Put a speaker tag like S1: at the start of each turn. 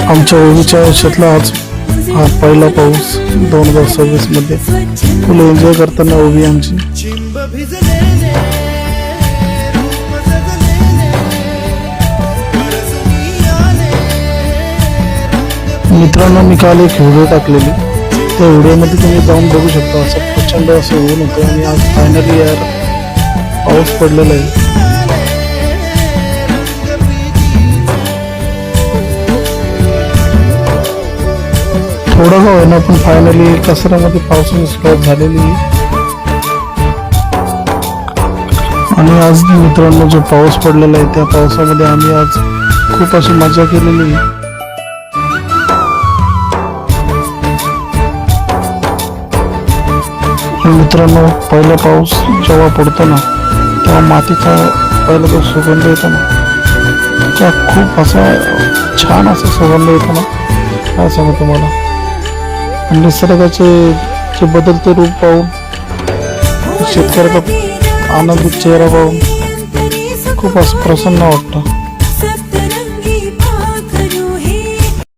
S1: आमच्या ओवीच्या आयुष्यातला आज हा पहिला पाऊस 2026 मध्ये फुल एन्जॉय करताना ओवी आमची. मित्रांनो, मी काल एक व्हिडिओ टाकलेली, त्या व्हिडिओमध्ये तुम्ही जाऊन बघू शकता. असं प्रचंड असं ऊन होतं आणि आज फायनली यार पाऊस पडलेला आहे. थोडं का होईना पण फायनली कचऱ्यामध्ये पावसाची सुरुवात झालेली आहे. आणि आज मित्रांनो जो पाऊस पडलेला आहे त्या पावसामध्ये आम्ही आज खूप अशी मजा केलेली आहे. मित्रांनो, पहिला पाऊस जेव्हा पडतो ना तेव्हा मातीचा पहिला जो सुगंध येतो ना त्या खूप असा छान असा सुगंध येतो ना, काय सांगू तुम्हाला. आणि निसर्गाचे जे बदलते रूप पाहून, शेतकऱ्याचा आनंदित चेहरा पाहून खूप असं प्रसन्न वाटतं.